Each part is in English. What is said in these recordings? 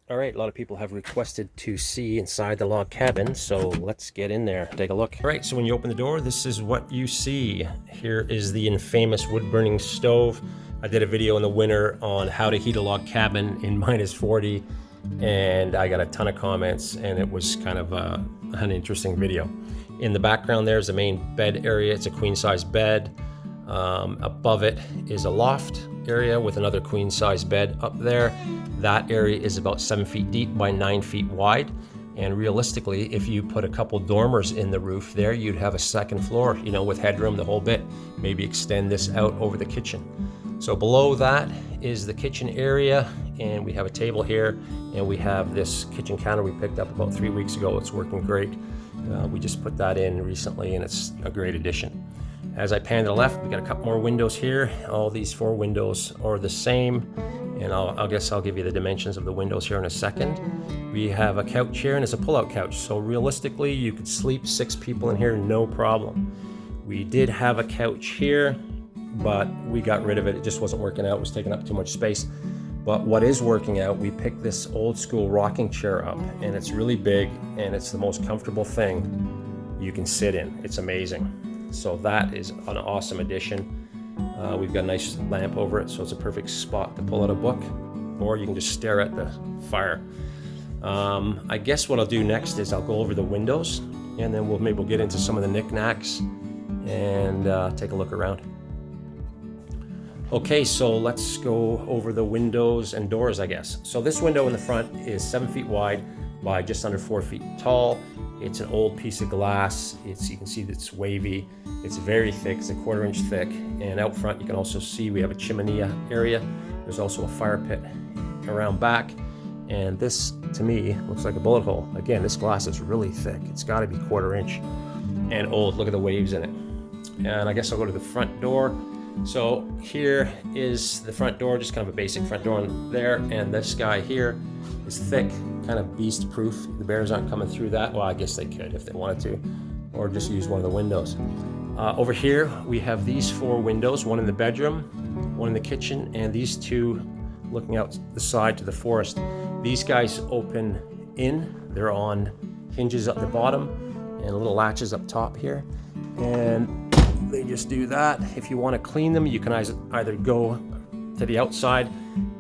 All right, a lot of people have requested to see inside the log cabin, so let's get in there, take a look. All right, so when you open the door, this is what you see. Here is the infamous wood-burning stove. I did a video in the winter on how to heat a log cabin in -40, and I got a ton of comments, and it was kind of an interesting video. In the background there's the main bed area. It's a queen-size bed. Above it is a loft area with another queen-size bed up there. That area is about 7 feet deep by 9 feet wide. And realistically, if you put a couple dormers in the roof there, you'd have a second floor, you know, with headroom, the whole bit. Maybe extend this out over the kitchen. So below that is the kitchen area, and we have a table here, and we have this kitchen counter we picked up about 3 weeks ago. It's working great. We just put that in recently, and it's a great addition. As I pan to the left, we got a couple more windows here. All these 4 windows are the same, and I guess I'll give you the dimensions of the windows here in a second. We have a couch here, and it's a pull-out couch, so realistically you could sleep 6 people in here, no problem. We did have a couch here, but we got rid of it. It just wasn't working out. It was taking up too much space. But what is working out, we picked this old school rocking chair up, and it's really big, and it's the most comfortable thing you can sit in. It's amazing. So that is an awesome addition. We've got a nice lamp over it, so it's a perfect spot to pull out a book, or you can just stare at the fire. I guess what I'll do next is I'll go over the windows, and then maybe we'll get into some of the knickknacks and take a look around. Okay, so let's go over the windows and doors, I guess. So this window in the front is 7 feet wide by just under 4 feet tall. It's an old piece of glass. You can see that it's wavy. It's very thick. It's a 1/4 inch thick. And out front, you can also see we have a chimney area. There's also a fire pit around back. And this, to me, looks like a bullet hole. Again, this glass is really thick. It's got to be 1/4 inch and old. Look at the waves in it. And I guess I'll go to the front door. So here is the front door, just kind of a basic front door in there. And this guy here is thick, kind of beast proof. The bears aren't coming through that. Well, I guess they could if they wanted to, or just use one of the windows. Over here, we have these 4 windows, one in the bedroom, one in the kitchen, and these 2 looking out the side to the forest. These guys open in. They're on hinges at the bottom and little latches up top here. And they just do that. If you want to clean them, you can either go to the outside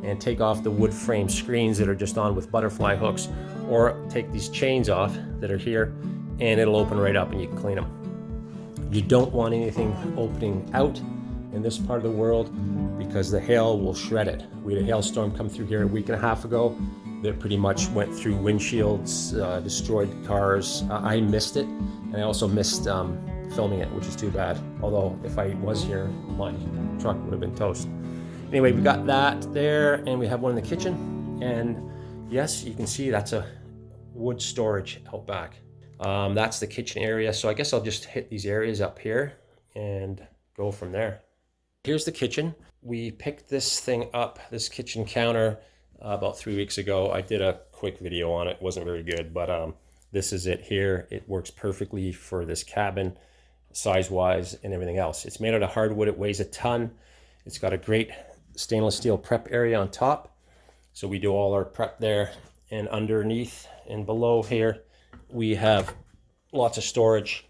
and take off the wood frame screens that are just on with butterfly hooks, or take these chains off that are here, and it'll open right up and you can clean them. You don't want anything opening out in this part of the world because the hail will shred it. We had a hailstorm come through here a week and a half ago that pretty much went through windshields, destroyed cars. I missed it, and I also missed filming it, which is too bad. Although if I was here, my truck would have been toast. Anyway, we got that there, and we have one in the kitchen. And yes, you can see that's a wood storage out back. That's the kitchen area. So I guess I'll just hit these areas up here and go from there. Here's the kitchen. We picked this thing up, this kitchen counter, about 3 weeks ago. I did a quick video on it. It wasn't very good, but this is it here. It works perfectly for this cabin, size-wise and everything else. It's made out of hardwood. It weighs a ton. It's got a great stainless steel prep area on top. So we do all our prep there, and underneath and below here, we have lots of storage.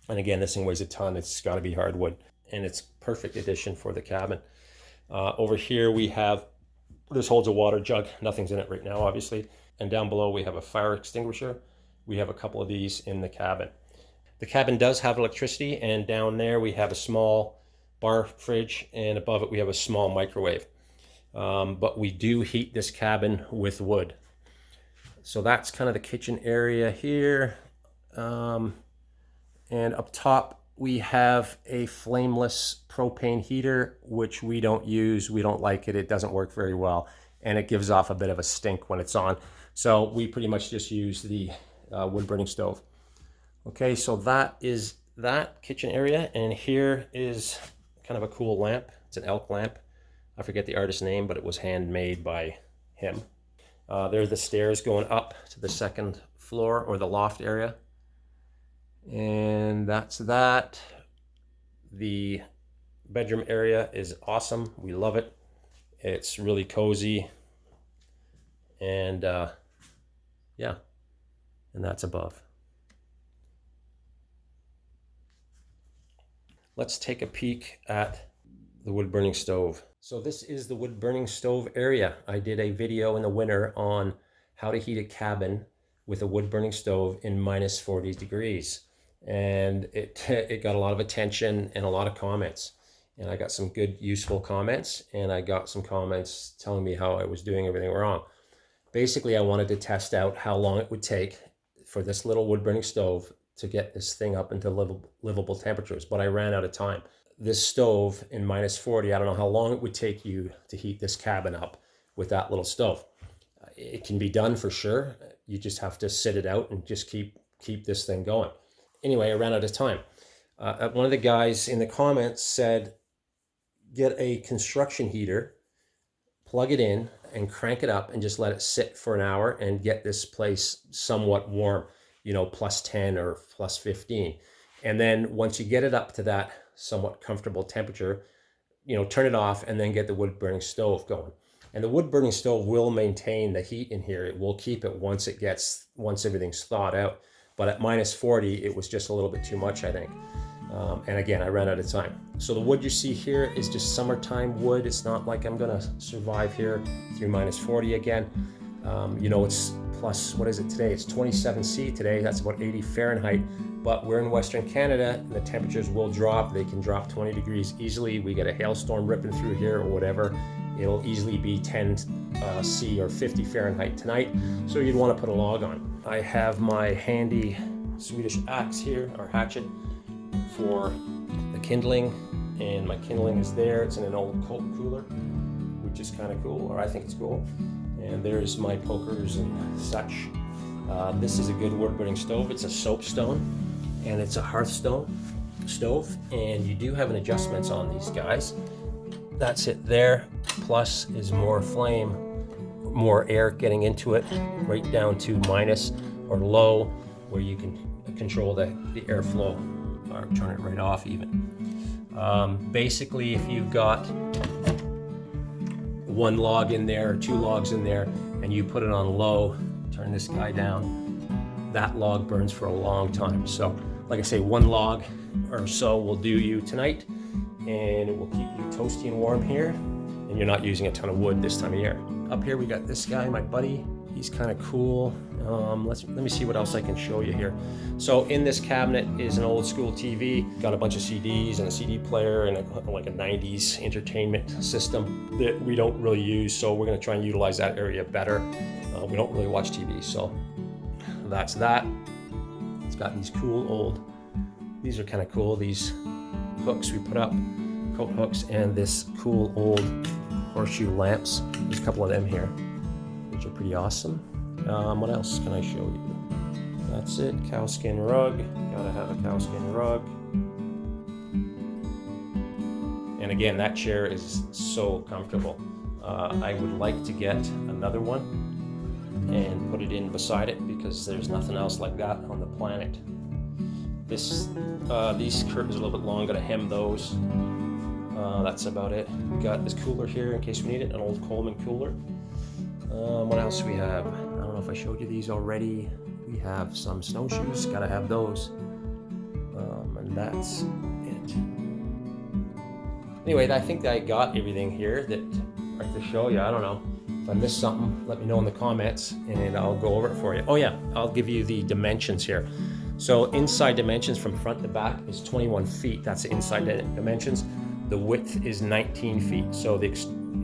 And again, this thing weighs a ton. It's got to be hardwood, and it's perfect addition for the cabin. Over here we have, this holds a water jug. Nothing's in it right now, obviously. And down below we have a fire extinguisher. We have a couple of these in the cabin. The cabin does have electricity, and down there we have a small bar fridge, and above it we have a small microwave. But we do heat this cabin with wood. So that's kind of the kitchen area here. And up top we have a flameless propane heater, which we don't use. We don't like it. It doesn't work very well, and it gives off a bit of a stink when it's on. So we pretty much just use the wood burning stove. Okay, so that is that kitchen area, and here is kind of a cool lamp. It's an elk lamp. I forget the artist's name, but it was handmade by him. There's the stairs going up to the second floor, or the loft area. And that's that. The bedroom area is awesome. We love it. It's really cozy. And yeah, and that's above. Let's take a peek at the wood burning stove. So this is the wood burning stove area. I did a video in the winter on how to heat a cabin with a wood burning stove in minus 40 degrees. And it got a lot of attention and a lot of comments. And I got some good, useful comments, and I got some comments telling me how I was doing everything wrong. Basically, I wanted to test out how long it would take for this little wood burning stove to get this thing up into livable temperatures, but I ran out of time. This stove in minus 40, I don't know how long it would take you to heat this cabin up with that little stove. It can be done for sure. You just have to sit it out and just keep this thing going. Anyway, I ran out of time. One of the guys in the comments said, get a construction heater, plug it in, and crank it up and just let it sit for an hour and get this place somewhat warm, you know, plus 10 or plus 15. And then once you get it up to that somewhat comfortable temperature, you know, turn it off and then get the wood burning stove going. And the wood burning stove will maintain the heat in here. It will keep it once everything's thawed out. But at minus 40, it was just a little bit too much, I think. And again, I ran out of time. So the wood you see here is just summertime wood. It's not like I'm gonna survive here through minus 40 again. You know, it's plus, what is it today? It's 27°C today. That's about 80 Fahrenheit. But we're in Western Canada, and the temperatures will drop. They can drop 20 degrees easily. We get a hailstorm ripping through here or whatever. It'll easily be 10°C or 50 Fahrenheit tonight. So you'd want to put a log on. I have my handy Swedish axe here, or hatchet, for the kindling, and my kindling is there. It's in an old coat cooler, which is kind of cool, or I think it's cool. And there's my pokers and such. This is a good wood burning stove. It's a soapstone, and it's a Hearthstone stove, and you do have an adjustments on these guys. That's it there. Plus is more flame, more air getting into it, right down to minus or low, where you can control the airflow, or turn it right off even. Basically, if you've got one log in there or two logs in there and you put it on low, turn this guy down, that log burns for a long time. So like I say, one log or so will do you tonight, and it will keep you toasty and warm here, and you're not using a ton of wood this time of year. Up here we got this guy, my buddy. He's kind of cool. Let me see what else I can show you here. So in this cabinet is an old school TV. Got a bunch of CDs and a CD player and like a 90s entertainment system that we don't really use. So we're gonna try and utilize that area better. We don't really watch TV, so that's that. It's got these cool old, these are kind of cool, these hooks we put up, coat hooks, and this cool old horseshoe lamps. There's a couple of them here, which are pretty awesome. What else can I show you? That's it. Cowskin rug. Gotta have a cowskin rug. And again, that chair is so comfortable. I would like to get another one and put it in beside it, because there's nothing else like that on the planet. These curtains are a little bit long. Gotta hem those. That's about it. We got this cooler here in case we need it, an old Coleman cooler. What else we have? I don't know if I showed you these already. We have some snowshoes, gotta have those. And that's it. Anyway, I think I got everything here that I have to show you. I don't know. If I missed something, let me know in the comments and I'll go over it for you. Oh yeah, I'll give you the dimensions here. So inside dimensions from front to back is 21 feet. That's the inside dimensions. The width is 19 feet. So the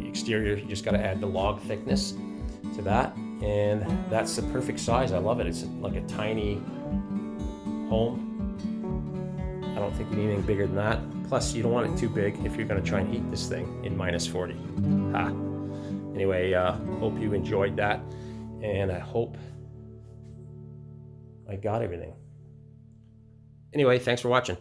exterior, you just gotta add the log thickness to that, and that's the perfect size. I love it. It's like a tiny home. I don't think you need anything bigger than that. Plus, you don't want it too big if you're going to try and heat this thing in minus 40. Anyway, hope you enjoyed that, and I hope I got everything. Anyway, thanks for watching.